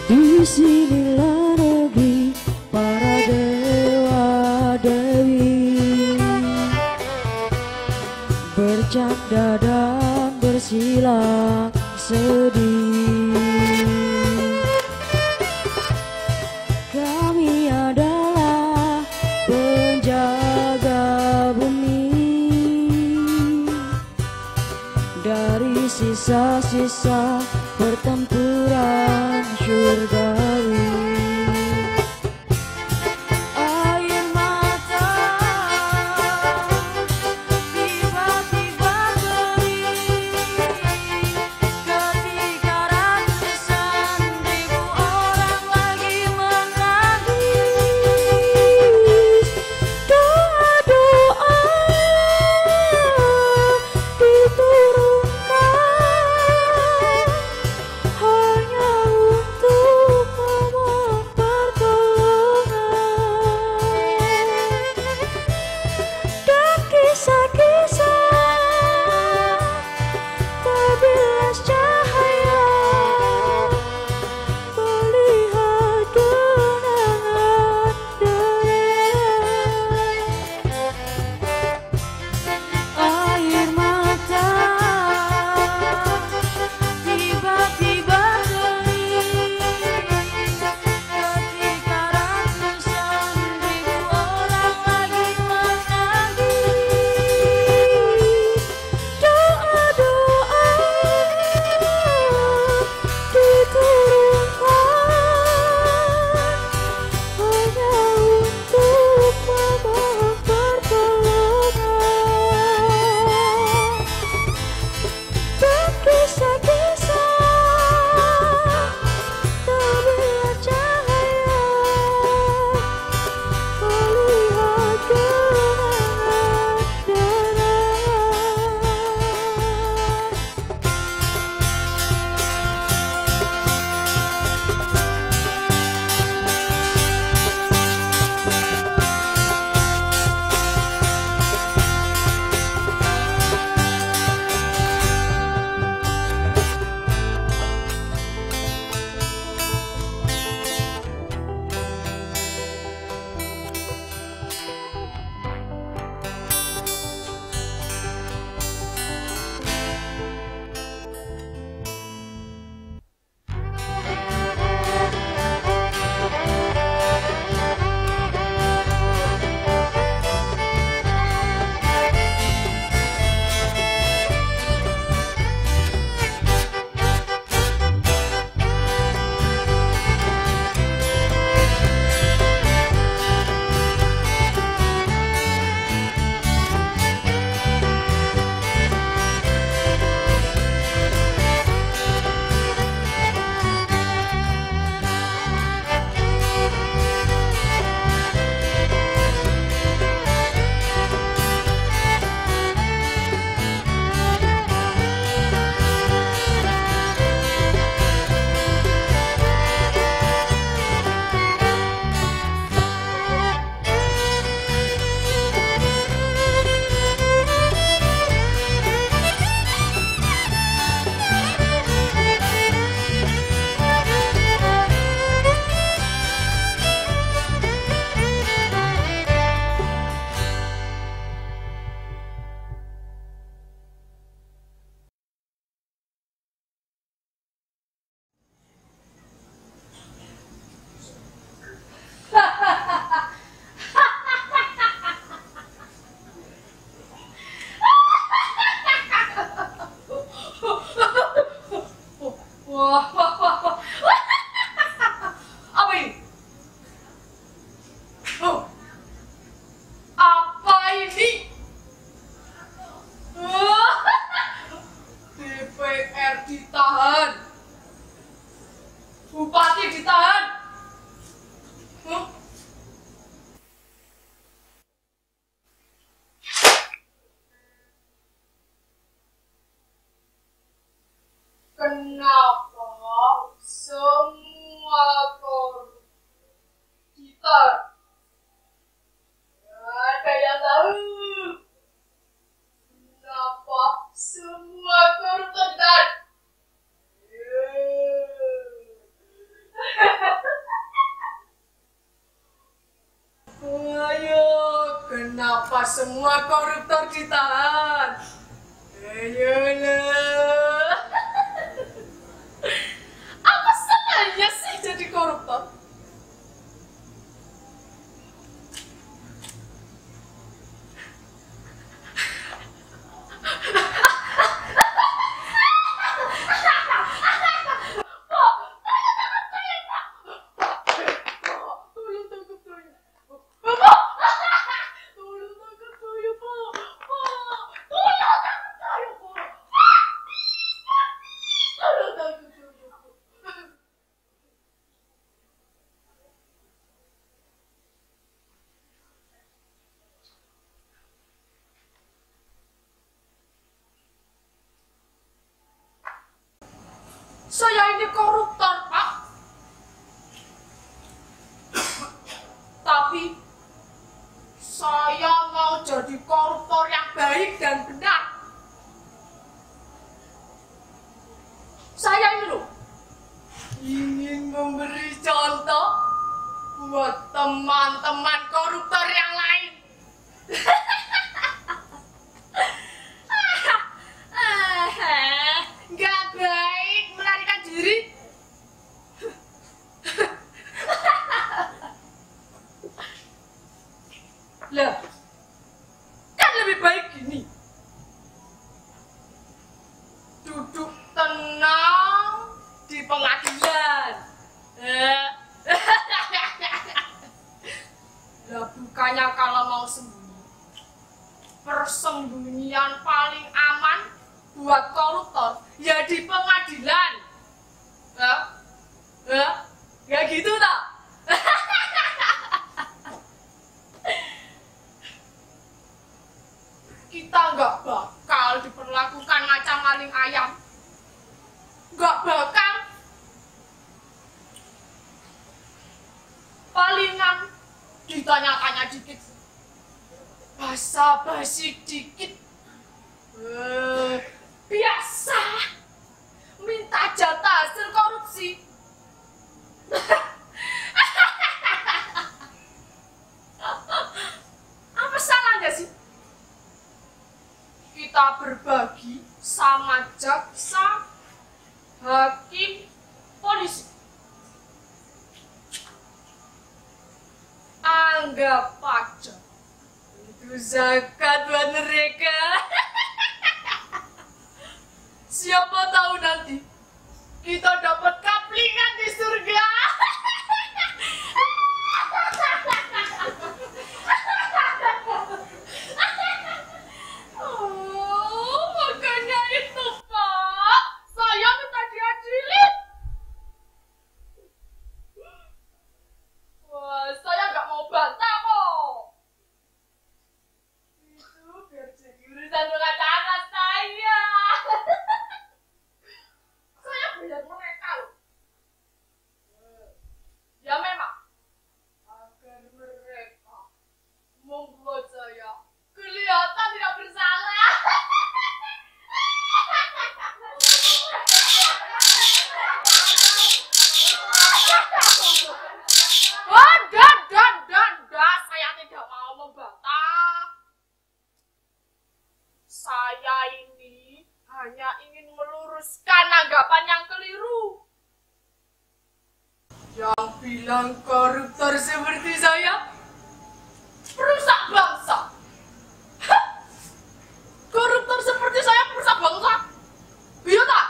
Di sinilah negeri para dewa dewi, bercanda dan bersilang sedih. Kami adalah penjaga bumi, dari sisa-sisa pertempuran surgawi. Air mata tiba-tiba kering ketika ratusan ribu orang lagi menangis. Doa-doa diturunkan hanya untuk semua koruptor ditahan. Ayolah. Apa salahnya sih jadi koruptor? Saya ini koruptor, Pak. Tapi saya mau jadi koruptor yang baik dan benar. Saya ini loh ingin memberi contoh buat teman-teman koruptor yang lain. Nggak baik melarikan diri. Lah, kan lebih baik gini. Duduk tenang di pengadilan. Lah bukannya kalau mau sembunyi, persembunyian paling aman buat koruptor ya di pengadilan. Ya gitu tak? Kita nggak bakal diperlakukan macam maling ayam. Nggak bakal. Palingan ditanya-tanya dikit, basa-basi dikit. Biasa minta jatah hasil korupsi. Apa salahnya sih kita berbagi sama jaksa, hakim, polisi? Anggap aja itu zakat buat mereka. Siapa tahu nanti kita dapat kaplingan di surga. Oh, makanya itu, Pak. Saya minta diadili. Wah, saya nggak mau bantah kok. Itu biar jadi urusan rumah tangga saya. Saya bilang mereka loh. Ya memang agar mereka membuat saya kelihatan tidak bersalah. Saya tidak mau membantah. Saya ini hanya ingin meluruskan anggapan yang keliru. Yang bilang koruptor seperti saya perusak bangsa. Hah? Koruptor seperti saya perusak bangsa? Iya tak?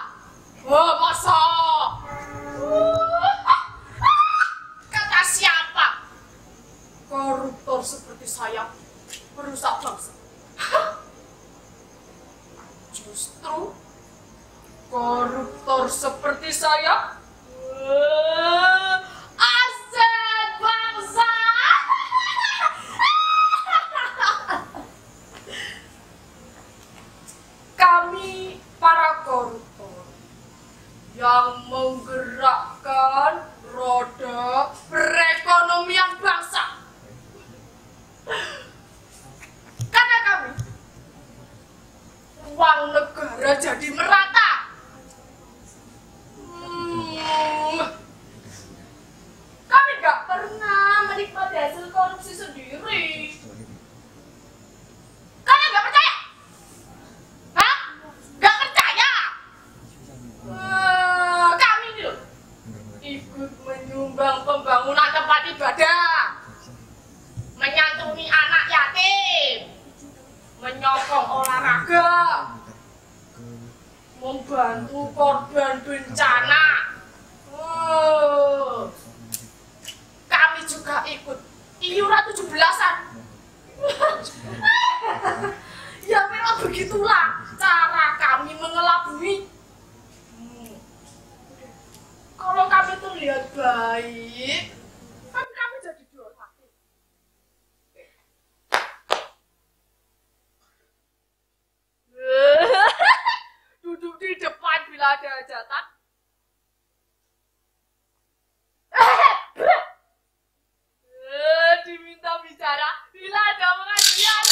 Oh, masa? Kata siapa? Koruptor seperti saya perusak bangsa. Justru koruptor seperti saya aset bangsa. Kami para koruptor yang menggerakkan roda perekonomian bangsa. Karena kami uang negara jadi merata. Kami gak pernah menikmati hasil korupsi sendiri. membantu korban bencana. Oh, kami juga ikut iuran 17-an. Ya memang begitulah cara kami mengelabui. Kalau kami terlihat baik, kan kami jadi dihormati. Duduk di depan bila ada hajatan. Diminta bicara bila ada pengajian.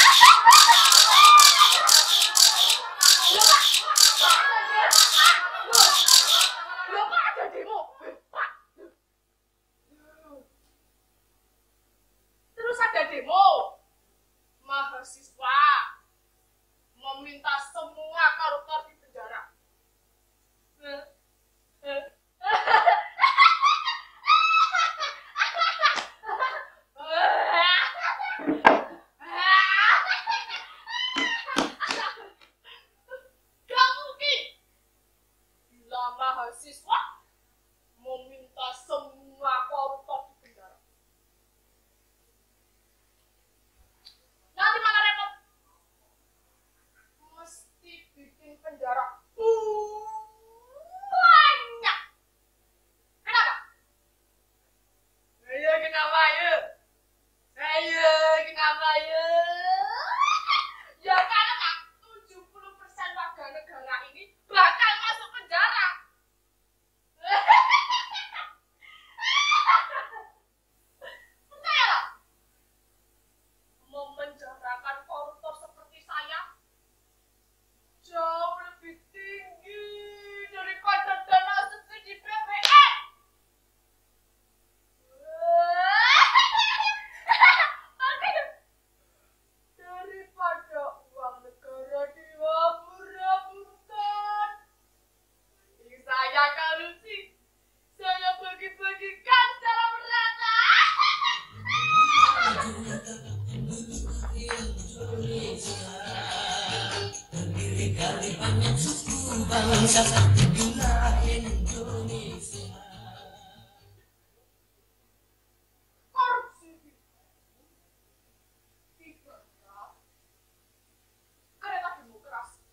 Loh, Pak, ada demo. Pak. Terus ada demo. Mahasiswa meminta semua koruptor di penjara. Gak mungkin. Bila mahasiswa meminta semua koruptor di penjara. Nanti malah repot. Mesti bikin penjara banyak. Kenapa? Ayo kenapa ya? Ayo kenapa ya? Ya karena 70% warga negara ini bakal masuk penjara. Percayalah. Memenjarakan koruptor seperti saya jauh lebih tinggi daripada dana subsidi BPN. Daripada uang negara dihambur-hamburkan. Ini saya korupsi. Saya bagi-bagikan secara merata. Korupsi ibarat kereta demokrasi.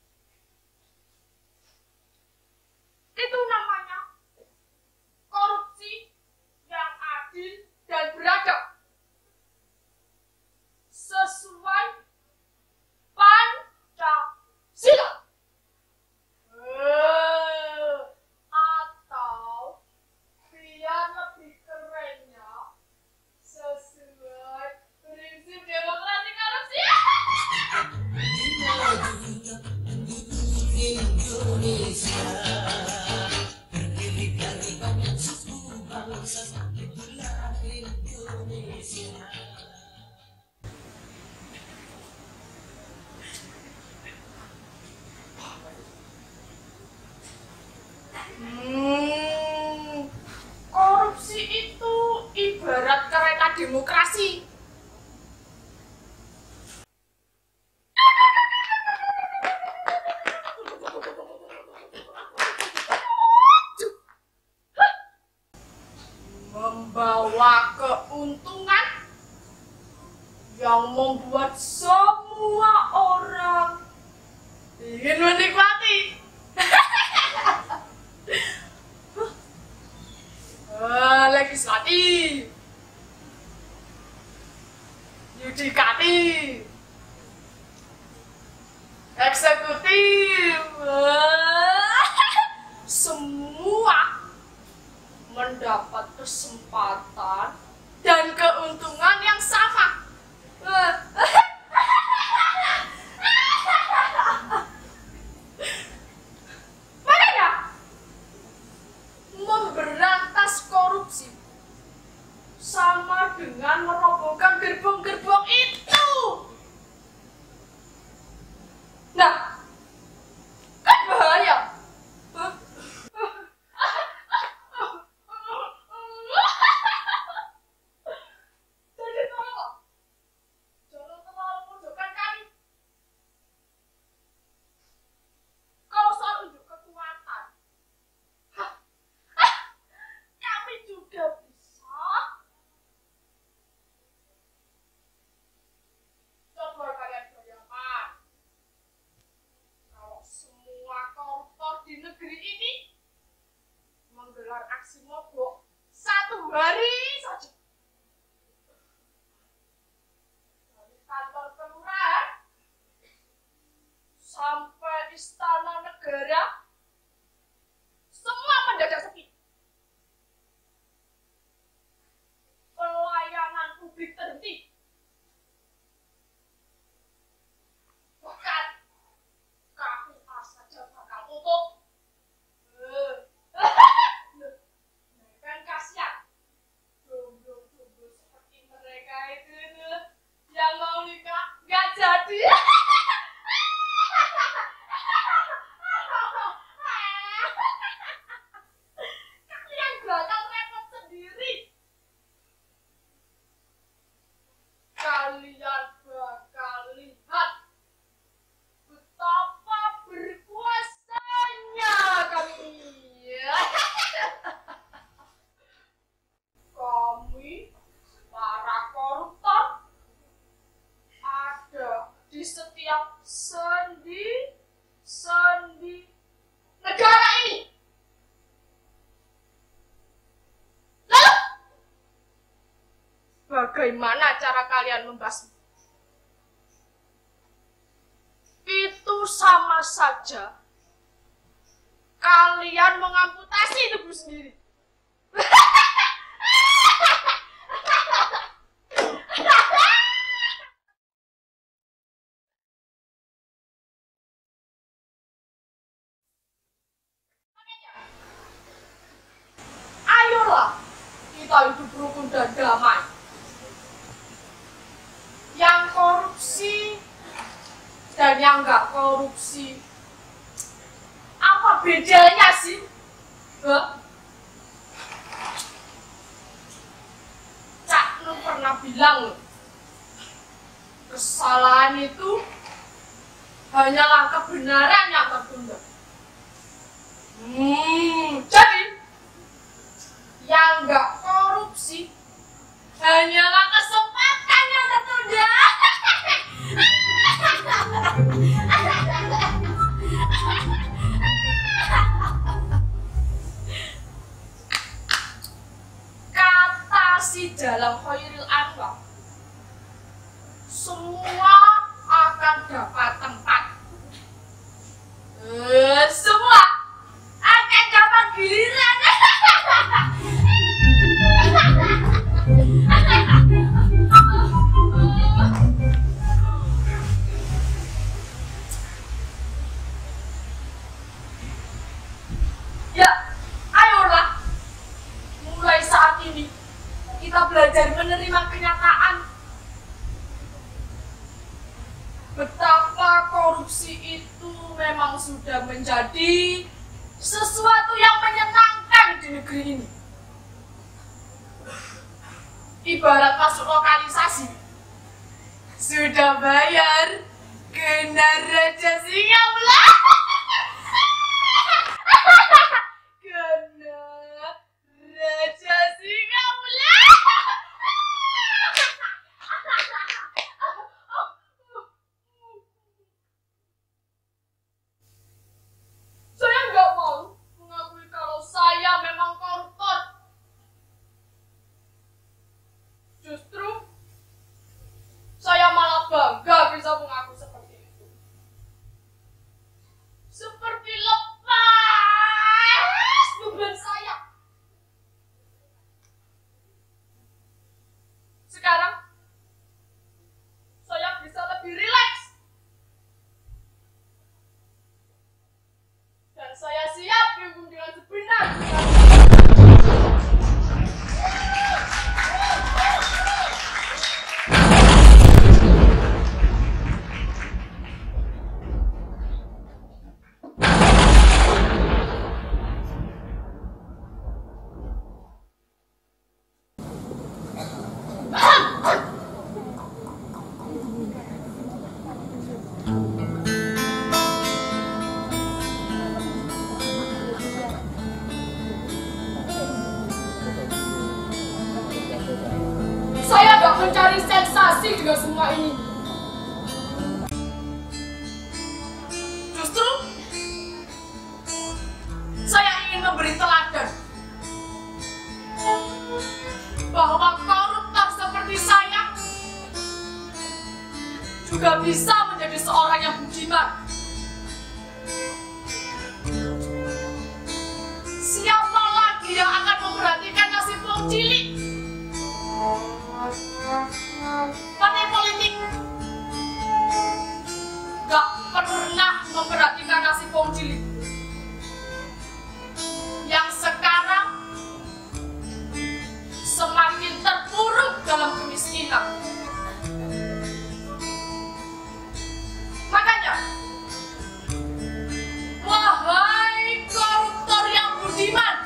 Itu namanya korupsi yang adil dan beradab. Sesuai Pancasila. Atau biar lebih kerennya sesuai prinsip demokrasi korupsi. Korupsi itu ibarat kereta demokrasi. Membawa keuntungan yang membuat semua orang ingin menikmati. Legislatif, yudikatif, eksekutif, semua mendapat kesempatan dan keuntungan yang sama. Makanya memberantas korupsi sama dengan merobohkan gerbong-gerbong itu. Nah, kan bahaya. bagaimana cara kalian membasmi. Itu sama saja kalian mengamputasi tubuh sendiri. Ayolah, kita hidup rukun dan damai. Yang korupsi dan yang nggak korupsi, apa bedanya sih? Cak Nun pernah bilang loh, kesalahan itu hanyalah kebenaran yang tertunda. Jadi yang nggak korupsi hanyalah kesempatan yang tertunda. Kata si dalam Khairil Anwar, semua akan dapat tempat. Semua akan dapat giliran. Ya, ayolah. Mulai saat ini kita belajar menerima kenyataan betapa korupsi itu memang sudah menjadi sesuatu yang menyenangkan di negeri ini. Ibarat masuk lokalisasi, sudah bayar, kena Raja Singa pula. Kena Raja Singa pula. Saya nggak mau mengakui kalau saya memang koruptor. Justru saya malah bangga bisa mengaku seperti itu. Seperti lepas beban saya. Sekarang saya bisa lebih rileks. Dan saya siap dihukum dengan sebenar-benarnya. Saya gak mencari sensasi dengan semua ini. Justru saya ingin memberi teladan bahwa koruptor seperti saya juga bisa menjadi seorang yang budiman. Siapa lagi yang akan memperhatikan nasib wong cilik? Partai politik gak pernah memperhatikan nasib wong cilik yang sekarang semakin terpuruk dalam kemiskinan. Makanya, wahai koruptor yang budiman,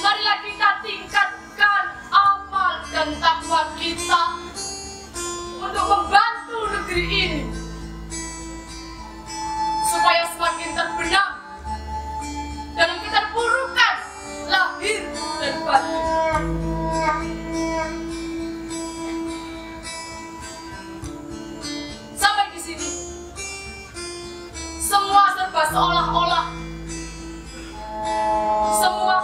marilah kita tingkatkan amal dan takwa kita untuk membantu negeri ini supaya semakin terbenam dalam keterpurukan lahir dan batin. Sampai di sini, semua serba seolah-olah, semua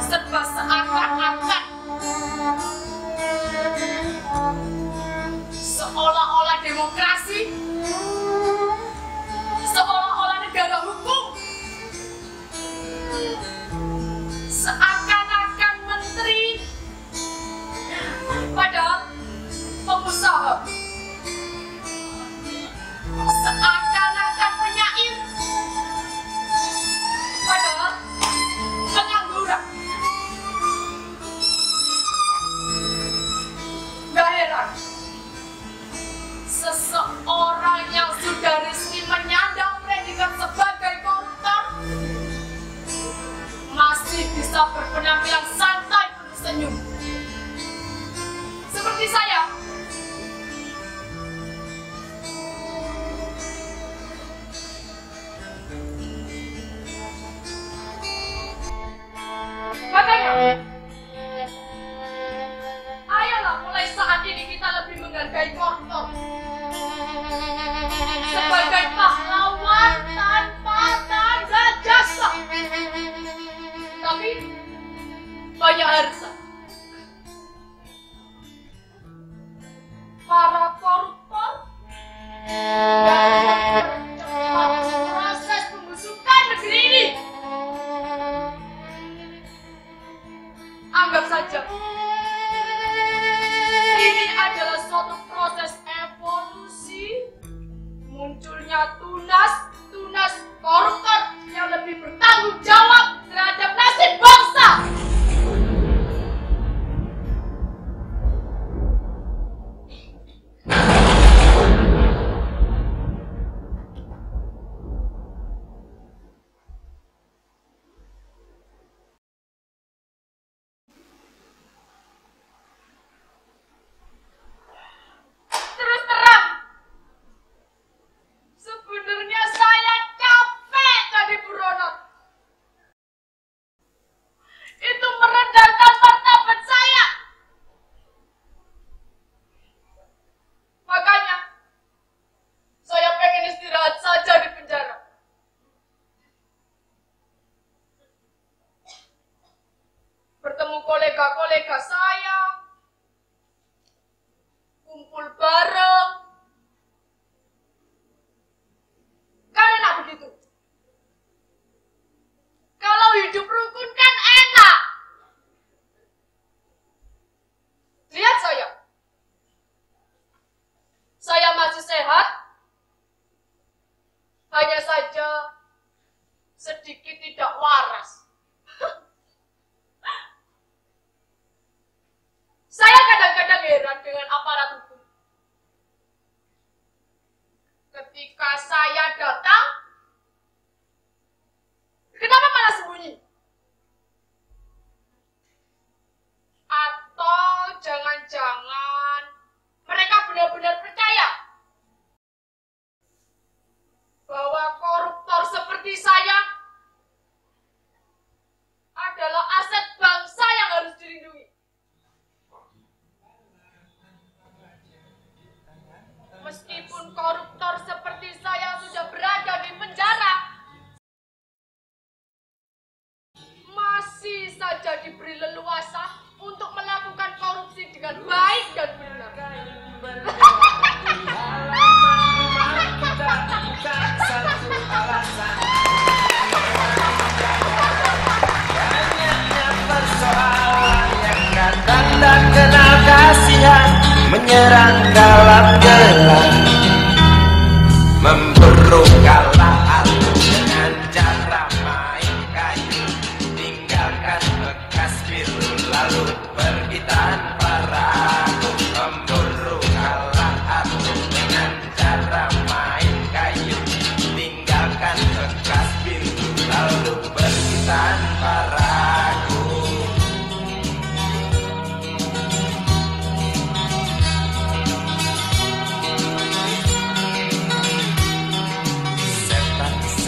serba seakan-akan Ayolah, mulai saat ini kita lebih menghargai koruptor sebagai pahlawan tanpa tanda jasa. Tapi banyak harta. Para koruptor dapat mempercepat proses pembusukan negeri ini. Anggap saja ini adalah suatu proses evolusi munculnya tunas koruptor yang lebih bertanggung jawab terhadap nasib bangsa. Terus terang, sebenarnya saya capek jadi buronan. Itu merendahkan martabat saya. Makanya, saya pengen istirahat saja di penjara. Bertemu kolega-kolega saya, kumpul bareng. Kan enak begitu. Kalau hidup rukun kan enak. Lihat saya. Saya masih sehat. Hanya saja sedikit tidak waras. Saya kadang-kadang heran dengan aparat hukum. Ketika saya datang, kenapa malah sembunyi? Atau jangan-jangan mereka benar-benar percaya bahwa koruptor seperti saya adalah aset bangsa yang harus dilindungi. Meskipun koruptor seperti saya sudah berada di penjara, masih saja diberi leluasa untuk melakukan korupsi dengan baik dan benar. Persoalan yang datang dan kenal kasihan menyerang dalam gelap, memburu kalah dengan cara main kayu, tinggalkan bekas biru lalu pergi tanpa ragu. Memburu kalah dengan cara main kayu, tinggalkan bekas biru lalu pergi tanpa ragu.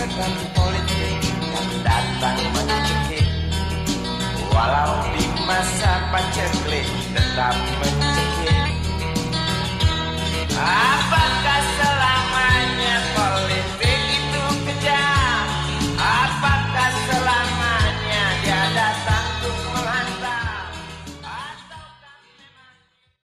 Setan politik yang datang mencekik, walau di masa paceklik tetap mencekik.